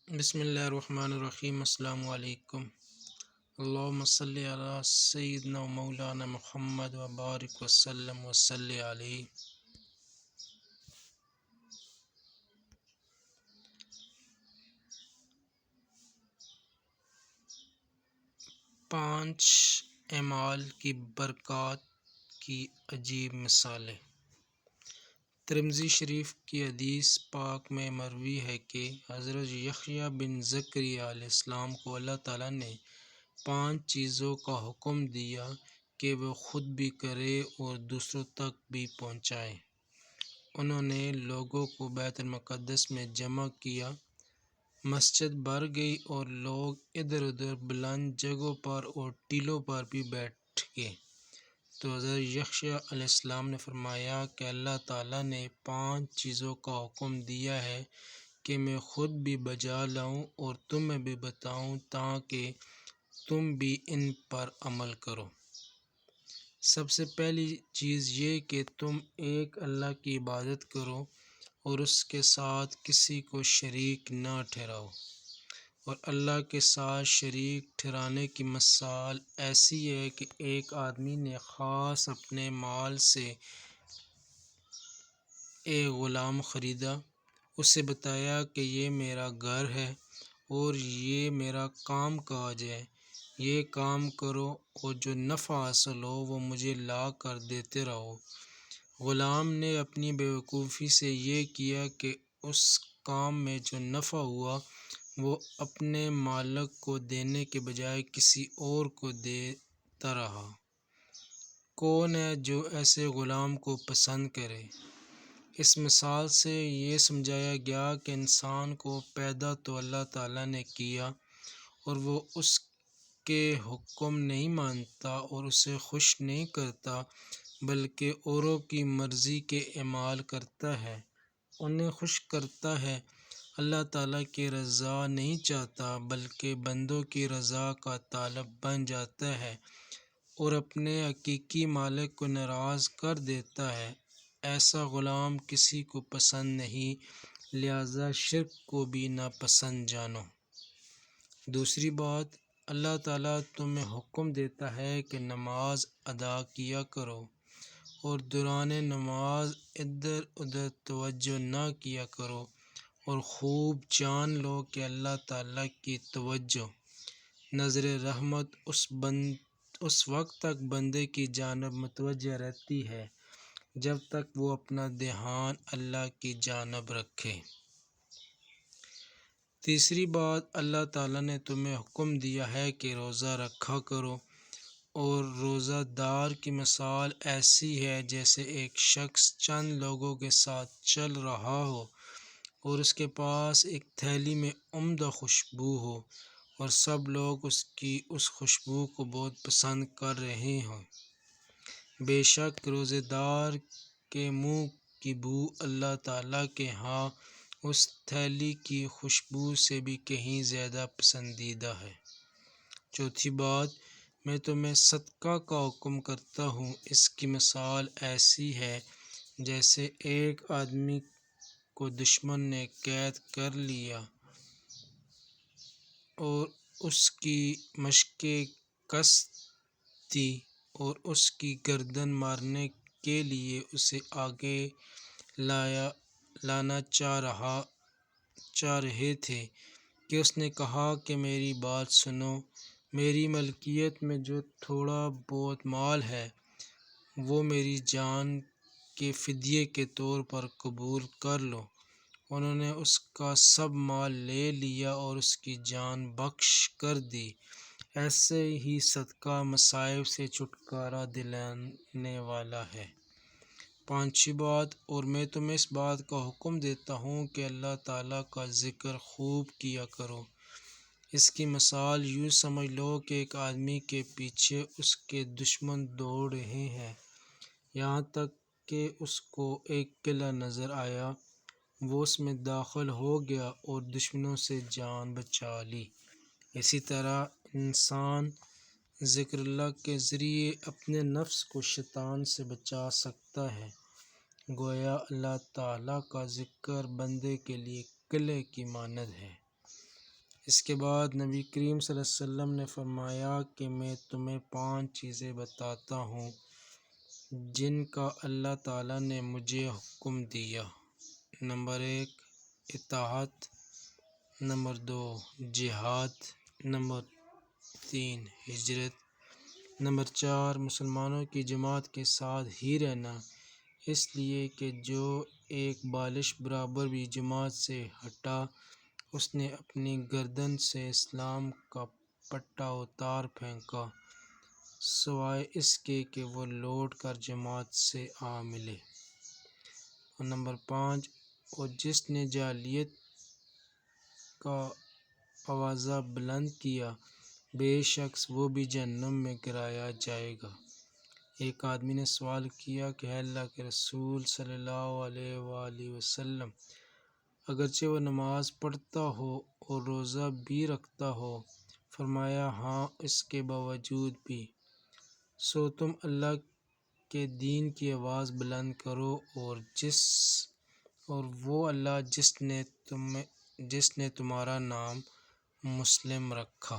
بسم اللہ الرحمن الرحیم۔ السلام علیکم۔ اللہم صلی علی سیدنا و مولانا محمد و بارک وسلم وصلی علیہ۔ پانچ اعمال کی برکات کی عجیب مثالیں۔ ترمذی شریف کی حدیث پاک میں مروی ہے کہ حضرت یحییٰ بن زکریا علیہ السلام کو اللہ تعالیٰ نے 5 چیزوں کا حکم دیا کہ وہ خود بھی کرے اور دوسروں تک بھی پہنچائے۔ انہوں نے لوگوں کو بیت المقدس میں جمع کیا، مسجد بھر گئی اور لوگ ادھر ادھر بلند جگہوں پر اور ٹیلوں پر بھی بیٹھ گئے۔ تو حضرت یحییٰ علیہ السلام نے فرمایا کہ اللہ تعالیٰ نے 5 چیزوں کا حکم دیا ہے کہ میں خود بھی بجا لاؤں اور تمہیں بھی بتاؤں تاکہ تم بھی ان پر عمل کرو۔ سب سے پہلی چیز یہ کہ تم ایک اللہ کی عبادت کرو اور اس کے ساتھ کسی کو شریک نہ ٹھہراؤ۔ اور اللہ کے ساتھ شریک ٹھہرانے کی مثال ایسی ہے کہ ایک آدمی نے خاص اپنے مال سے ایک غلام خریدا، اسے بتایا کہ یہ میرا گھر ہے اور یہ میرا کام کاج ہے، یہ کام کرو اور جو نفع حاصل ہو وہ مجھے لا کر دیتے رہو۔ غلام نے اپنی بیوقوفی سے یہ کیا کہ اس کام میں جو نفع ہوا وہ اپنے مالک کو دینے کے بجائے کسی اور کو دیتا رہا۔ کون ہے جو ایسے غلام کو پسند کرے؟ اس مثال سے یہ سمجھایا گیا کہ انسان کو پیدا تو اللہ تعالیٰ نے کیا اور وہ اس کے حکم نہیں مانتا اور اسے خوش نہیں کرتا بلکہ اوروں کی مرضی کے اعمال کرتا ہے، انہیں خوش کرتا ہے۔ اللہ تعالیٰ کی رضا نہیں چاہتا بلکہ بندوں کی رضا کا طالب بن جاتا ہے اور اپنے حقیقی مالک کو ناراض کر دیتا ہے۔ ایسا غلام کسی کو پسند نہیں، لہذا شرک کو بھی ناپسند جانو۔ دوسری بات، اللہ تعالیٰ تمہیں حکم دیتا ہے کہ نماز ادا کیا کرو اور دوران نماز ادھر ادھر توجہ نہ کیا کرو اور خوب جان لو کہ اللہ تعالیٰ کی توجہ، نظر رحمت اس وقت تک بندے کی جانب متوجہ رہتی ہے جب تک وہ اپنا دھیان اللہ کی جانب رکھے۔ تیسری بات، اللہ تعالیٰ نے تمہیں حکم دیا ہے کہ روزہ رکھا کرو اور روزہ دار کی مثال ایسی ہے جیسے ایک شخص چند لوگوں کے ساتھ چل رہا ہو اور اس کے پاس ایک تھیلی میں عمدہ خوشبو ہو اور سب لوگ اس کی اس خوشبو کو بہت پسند کر رہے ہوں۔ بے شک روزے دار کے منہ کی بو اللہ تعالیٰ کے ہاں اس تھیلی کی خوشبو سے بھی کہیں زیادہ پسندیدہ ہے۔ چوتھی بات، میں تمہیں صدقہ کا حکم کرتا ہوں، اس کی مثال ایسی ہے جیسے ایک آدمی کو دشمن نے قید کر لیا اور اس کی مشقیں کست تھی اور اس کی گردن مارنے کے لیے اسے آگے لانا چاہ رہے تھے کہ اس نے کہا کہ میری بات سنو، میری ملکیت میں جو تھوڑا بہت مال ہے وہ میری جان کے فدیے کے طور پر قبول کر لو۔ انہوں نے اس کا سب مال لے لیا اور اس کی جان بخش کر دی۔ ایسے ہی صدقہ مصائب سے چھٹکارا دلانے والا ہے۔ پانچویں بات، اور میں تمہیں اس بات کا حکم دیتا ہوں کہ اللہ تعالیٰ کا ذکر خوب کیا کرو۔ اس کی مثال یوں سمجھ لو کہ ایک آدمی کے پیچھے اس کے دشمن دوڑ رہے ہیں، یہاں تک کہ اس کو ایک قلعہ نظر آیا، وہ اس میں داخل ہو گیا اور دشمنوں سے جان بچا لی۔ اسی طرح انسان ذکر اللہ کے ذریعے اپنے نفس کو شیطان سے بچا سکتا ہے۔ گویا اللہ تعالیٰ کا ذکر بندے کے لیے قلعے کی مانند ہے۔ اس کے بعد نبی کریم صلی اللہ علیہ وسلم نے فرمایا کہ میں تمہیں 5 چیزیں بتاتا ہوں جن کا اللہ تعالیٰ نے مجھے حکم دیا۔ نمبر 1 اطاعت، نمبر 2 جہاد، نمبر 3 ہجرت، نمبر 4 مسلمانوں کی جماعت کے ساتھ ہی رہنا، اس لیے کہ جو ایک بالش برابر بھی جماعت سے ہٹا اس نے اپنی گردن سے اسلام کا پٹا اتار پھینکا، سوائے اس کے کہ وہ لوٹ کر جماعت سے آ ملے۔ اور نمبر 5 اور جس نے جاہلیت کا آوازہ بلند کیا بے شک وہ بھی جہنم میں گرایا جائے گا۔ ایک آدمی نے سوال کیا کہ اے اللہ کے رسول صلی اللہ علیہ وآلہ وسلم، اگرچہ وہ نماز پڑھتا ہو اور روزہ بھی رکھتا ہو، فرمایا ہاں اس کے باوجود بھی، سو تم اللہ کے دین کی آواز بلند کرو اور وہ اللہ جس نے تمہارا نام مسلم رکھا۔